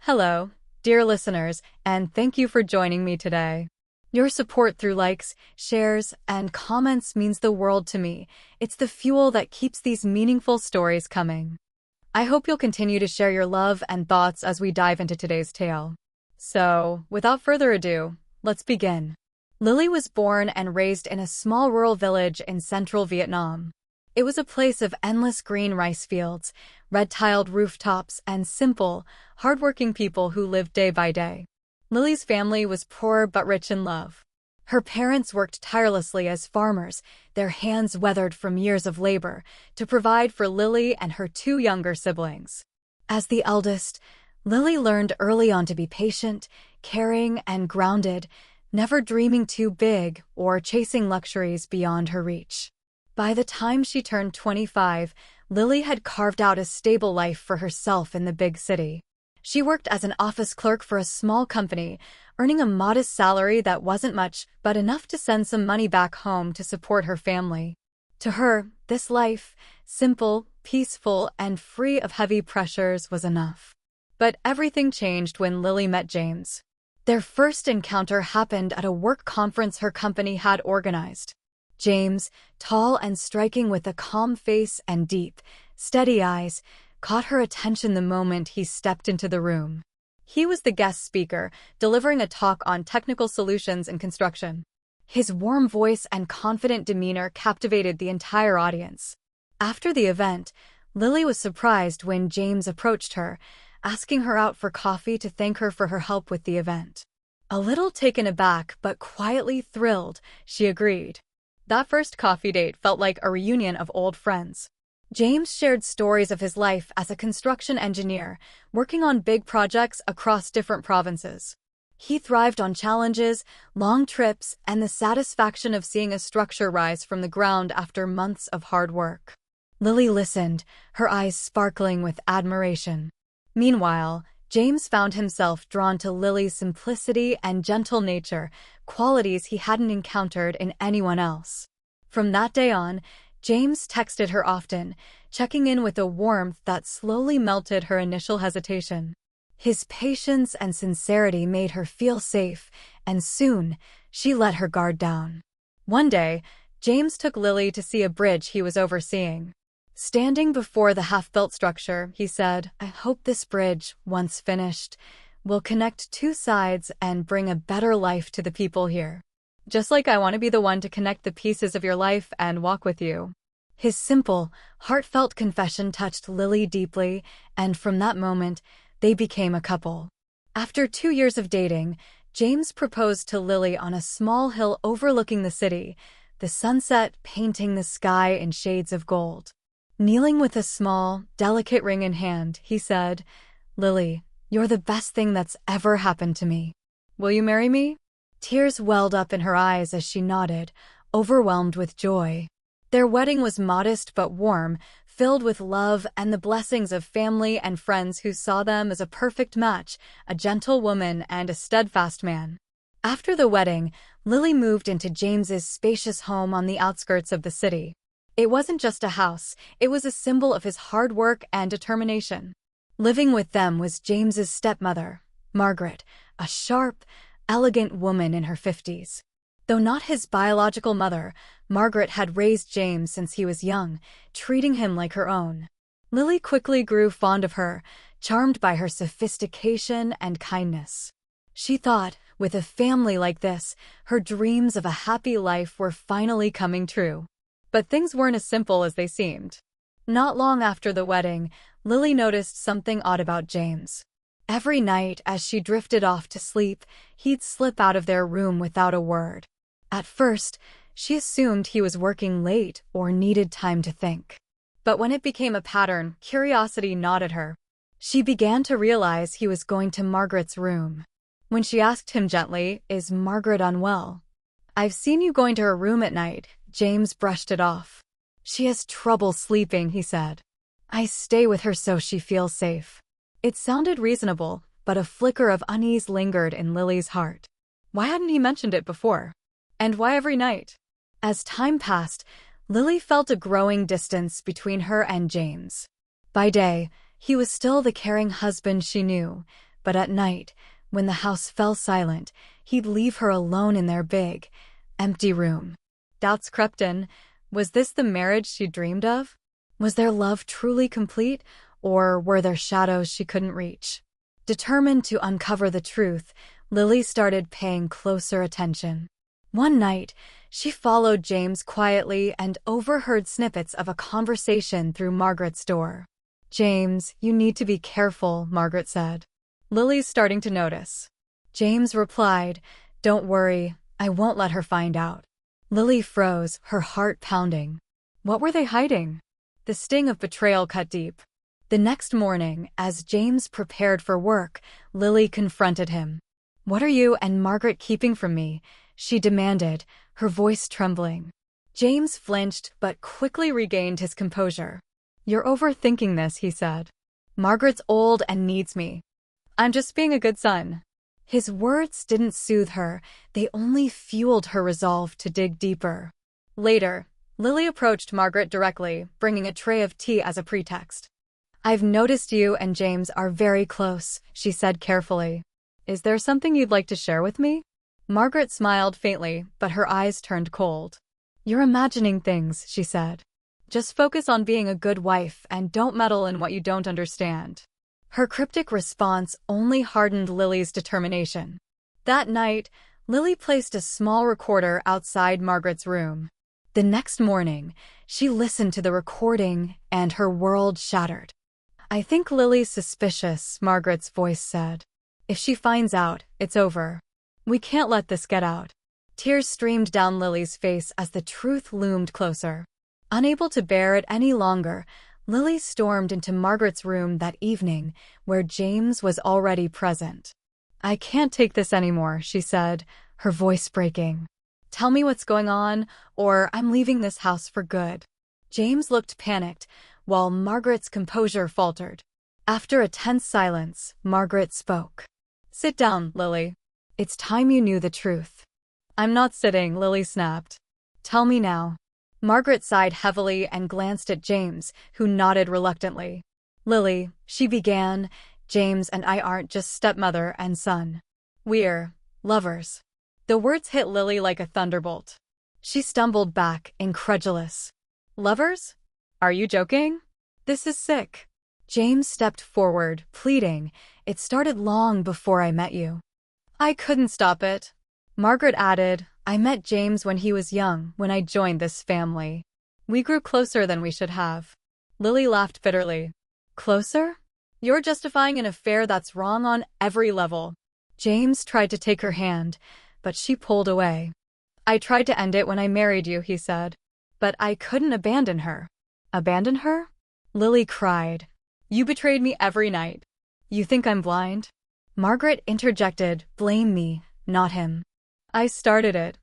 Hello, dear listeners, and thank you for joining me today. Your support through likes, shares, and comments means the world to me. It's the fuel that keeps these meaningful stories coming. I hope you'll continue to share your love and thoughts as we dive into today's tale. So, without further ado, let's begin. Lily was born and raised in a small rural village in central Vietnam. It was a place of endless green rice fields, red-tiled rooftops, and simple, hardworking people who lived day by day. Lily's family was poor but rich in love. Her parents worked tirelessly as farmers, their hands weathered from years of labor, to provide for Lily and her two younger siblings. As the eldest, Lily learned early on to be patient, caring, and grounded, never dreaming too big or chasing luxuries beyond her reach. By the time she turned 25, Lily had carved out a stable life for herself in the big city. She worked as an office clerk for a small company, earning a modest salary that wasn't much, but enough to send some money back home to support her family. To her, this life, simple, peaceful, and free of heavy pressures, was enough. But everything changed when Lily met James. Their first encounter happened at a work conference her company had organized. James, tall and striking with a calm face and deep, steady eyes, caught her attention the moment he stepped into the room. He was the guest speaker, delivering a talk on technical solutions in construction. His warm voice and confident demeanor captivated the entire audience. After the event, Lily was surprised when James approached her, asking her out for coffee to thank her for her help with the event. A little taken aback but quietly thrilled, she agreed. That first coffee date felt like a reunion of old friends. James shared stories of his life as a construction engineer, working on big projects across different provinces. He thrived on challenges, long trips, and the satisfaction of seeing a structure rise from the ground after months of hard work. Lily listened, her eyes sparkling with admiration. Meanwhile, James found himself drawn to Lily's simplicity and gentle nature, qualities he hadn't encountered in anyone else. From that day on, James texted her often, checking in with a warmth that slowly melted her initial hesitation. His patience and sincerity made her feel safe, and soon, she let her guard down. One day, James took Lily to see a bridge he was overseeing. Standing before the half-built structure, he said, "I hope this bridge, once finished, will connect two sides and bring a better life to the people here. Just like I want to be the one to connect the pieces of your life and walk with you." His simple, heartfelt confession touched Lily deeply, and from that moment, they became a couple. After 2 years of dating, James proposed to Lily on a small hill overlooking the city, the sunset painting the sky in shades of gold. Kneeling with a small, delicate ring in hand, he said, "Lily, you're the best thing that's ever happened to me. Will you marry me?" Tears welled up in her eyes as she nodded, overwhelmed with joy. Their wedding was modest but warm, filled with love and the blessings of family and friends who saw them as a perfect match, a gentle woman and a steadfast man. After the wedding, Lily moved into James's spacious home on the outskirts of the city. It wasn't just a house, it was a symbol of his hard work and determination. Living with them was James's stepmother, Margaret, a sharp, elegant woman in her 50s. Though not his biological mother, Margaret had raised James since he was young, treating him like her own. Lily quickly grew fond of her, charmed by her sophistication and kindness. She thought, with a family like this, her dreams of a happy life were finally coming true. But things weren't as simple as they seemed. Not long after the wedding, Lily noticed something odd about James. Every night, as she drifted off to sleep, he'd slip out of their room without a word. At first, she assumed he was working late or needed time to think. But when it became a pattern, curiosity gnawed at her. She began to realize he was going to Margaret's room. When she asked him gently, "Is Margaret unwell?" "I've seen you going to her room at night," James brushed it off. "She has trouble sleeping," he said. "I stay with her so she feels safe." It sounded reasonable, but a flicker of unease lingered in Lily's heart. Why hadn't he mentioned it before? And why every night? As time passed, Lily felt a growing distance between her and James. By day, he was still the caring husband she knew, But at night, when the house fell silent, he'd leave her alone in their big, empty room. Doubts crept in. Was this the marriage she dreamed of? Was their love truly complete, or were there shadows she couldn't reach? Determined to uncover the truth, Lily started paying closer attention. One night, she followed James quietly and overheard snippets of a conversation through Margaret's door. "James, you need to be careful," Margaret said. "Lily's starting to notice." James replied, "Don't worry, I won't let her find out." Lily froze, her heart pounding. What were they hiding? The sting of betrayal cut deep. The next morning, as James prepared for work, Lily confronted him. "What are you and Margaret keeping from me?" she demanded, her voice trembling. James flinched but quickly regained his composure. "You're overthinking this," he said. "Margaret's old and needs me. I'm just being a good son." His words didn't soothe her, they only fueled her resolve to dig deeper. Later, Lily approached Margaret directly, bringing a tray of tea as a pretext. "I've noticed you and James are very close," she said carefully. "Is there something you'd like to share with me?" Margaret smiled faintly, but her eyes turned cold. "You're imagining things," she said. "Just focus on being a good wife and don't meddle in what you don't understand." Her cryptic response only hardened Lily's determination. That night, Lily placed a small recorder outside Margaret's room. The next morning, she listened to the recording and her world shattered. "I think Lily's suspicious," Margaret's voice said. "If she finds out, it's over. We can't let this get out." Tears streamed down Lily's face as the truth loomed closer. Unable to bear it any longer, Lily stormed into Margaret's room that evening, where James was already present. "I can't take this anymore," she said, her voice breaking. "Tell me what's going on, or I'm leaving this house for good." James looked panicked, while Margaret's composure faltered. After a tense silence, Margaret spoke. "Sit down, Lily. It's time you knew the truth." "I'm not sitting," Lily snapped. "Tell me now." Margaret sighed heavily and glanced at James, who nodded reluctantly. "Lily," she began, "James and I aren't just stepmother and son. We're lovers." The words hit Lily like a thunderbolt. She stumbled back, incredulous. "Lovers? Are you joking? This is sick." James stepped forward, pleading, "It started long before I met you." "I couldn't stop it." Margaret added, "I met James when he was young, when I joined this family. We grew closer than we should have." Lily laughed bitterly. "Closer? You're justifying an affair that's wrong on every level." James tried to take her hand, but she pulled away. "I tried to end it when I married you," he said. "But I couldn't abandon her." "Abandon her?" Lily cried. "You betrayed me every night. You think I'm blind?" Margaret interjected, "Blame me, not him. I started it.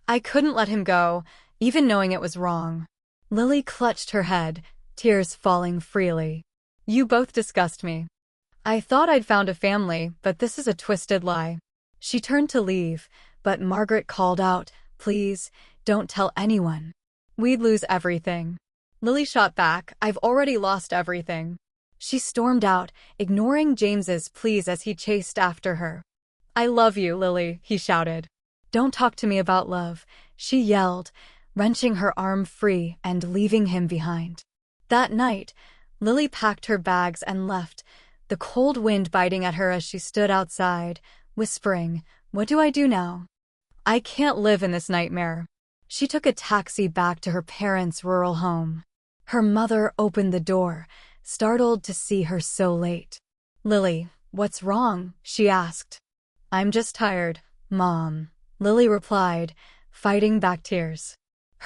I couldn't let him go, even knowing it was wrong." Lily clutched her head, tears falling freely. "You both disgust me. I thought I'd found a family, but this is a twisted lie." She turned to leave, but Margaret called out, "Please, don't tell anyone. We'd lose everything." Lily shot back, "I've already lost everything." She stormed out, ignoring James's pleas as he chased after her. "I love you, Lily," he shouted. "Don't talk to me about love," she yelled, wrenching her arm free and leaving him behind. That night, Lily packed her bags and left, the cold wind biting at her as she stood outside, whispering, "What do I do now? I can't live in this nightmare." She took a taxi back to her parents' rural home. Her mother opened the door, startled to see her so late. "Lily, what's wrong?" she asked. "I'm just tired, Mom," Lily replied, fighting back tears.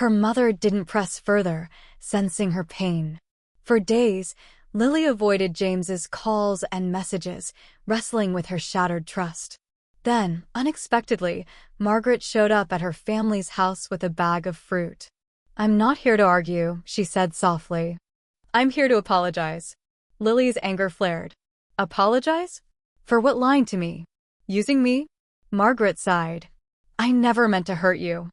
Her mother didn't press further, sensing her pain. For days, Lily avoided James's calls and messages, wrestling with her shattered trust. Then, unexpectedly, Margaret showed up at her family's house with a bag of fruit. "I'm not here to argue," she said softly. "I'm here to apologize." Lily's anger flared. "Apologize? For what? Lying to me? Using me?" Margaret sighed. "I never meant to hurt you.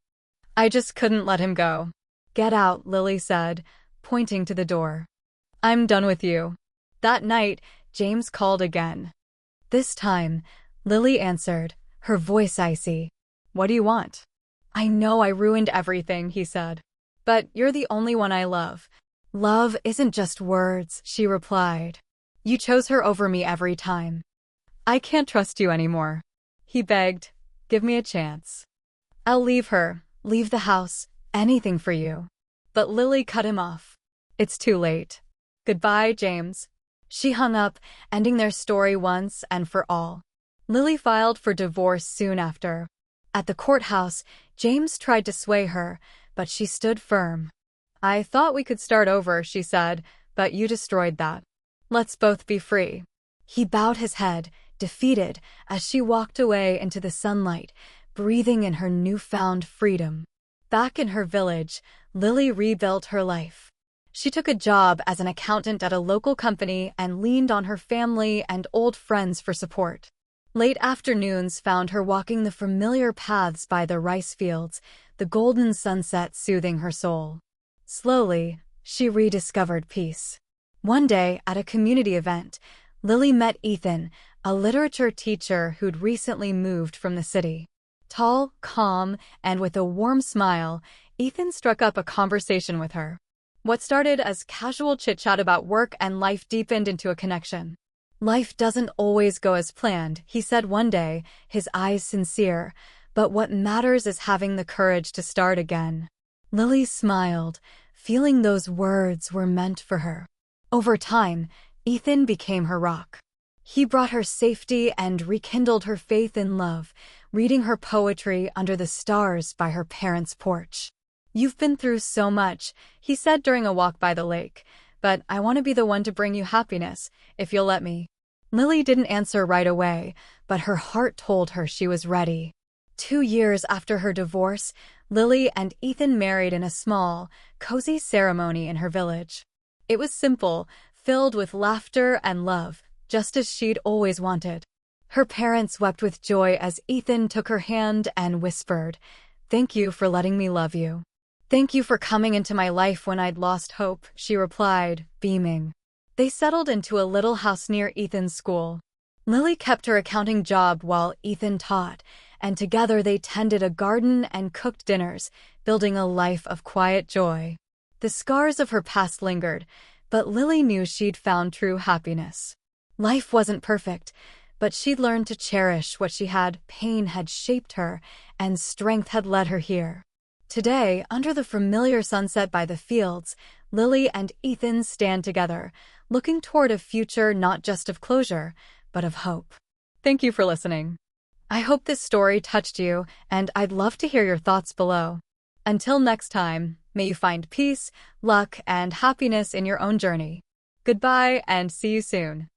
I just couldn't let him go." "Get out," Lily said, pointing to the door. "I'm done with you." That night, James called again. This time, Lily answered, her voice icy. "What do you want?" "I know I ruined everything," he said. "But you're the only one I love." "Love isn't just words," she replied. "You chose her over me every time." "I can't trust you anymore," he begged. "Give me a chance. I'll leave her, leave the house, anything for you." But Lily cut him off. "It's too late. Goodbye, James." She hung up, ending their story once and for all. Lily filed for divorce soon after. At the courthouse, James tried to sway her, but she stood firm. "I thought we could start over," she said, "but you destroyed that. Let's both be free." He bowed his head, defeated, as she walked away into the sunlight, breathing in her newfound freedom. Back in her village, Lily rebuilt her life. She took a job as an accountant at a local company and leaned on her family and old friends for support. Late afternoons found her walking the familiar paths by the rice fields, the golden sunset soothing her soul. Slowly, she rediscovered peace. One day, at a community event, Lily met Ethan, a literature teacher who'd recently moved from the city. Tall, calm, and with a warm smile, Ethan struck up a conversation with her. What started as casual chit-chat about work and life deepened into a connection. "Life doesn't always go as planned," he said one day, his eyes sincere, "but what matters is having the courage to start again." Lily smiled, feeling those words were meant for her. Over time, Ethan became her rock. He brought her safety and rekindled her faith in love, reading her poetry under the stars by her parents' porch. "You've been through so much," he said during a walk by the lake, "but I want to be the one to bring you happiness, if you'll let me." Lily didn't answer right away, but her heart told her she was ready. 2 years after her divorce, Lily and Ethan married in a small, cozy ceremony in her village. It was simple, filled with laughter and love, just as she'd always wanted. Her parents wept with joy as Ethan took her hand and whispered, "Thank you for letting me love you." "Thank you for coming into my life when I'd lost hope," she replied, beaming. They settled into a little house near Ethan's school. Lily kept her accounting job while Ethan taught, and together they tended a garden and cooked dinners, building a life of quiet joy. The scars of her past lingered, but Lily knew she'd found true happiness. Life wasn't perfect, but she'd learned to cherish what she had. Pain had shaped her, and strength had led her here. Today, under the familiar sunset by the fields, Lily and Ethan stand together, looking toward a future not just of closure, but of hope. Thank you for listening. I hope this story touched you, and I'd love to hear your thoughts below. Until next time, may you find peace, luck, and happiness in your own journey. Goodbye, and see you soon.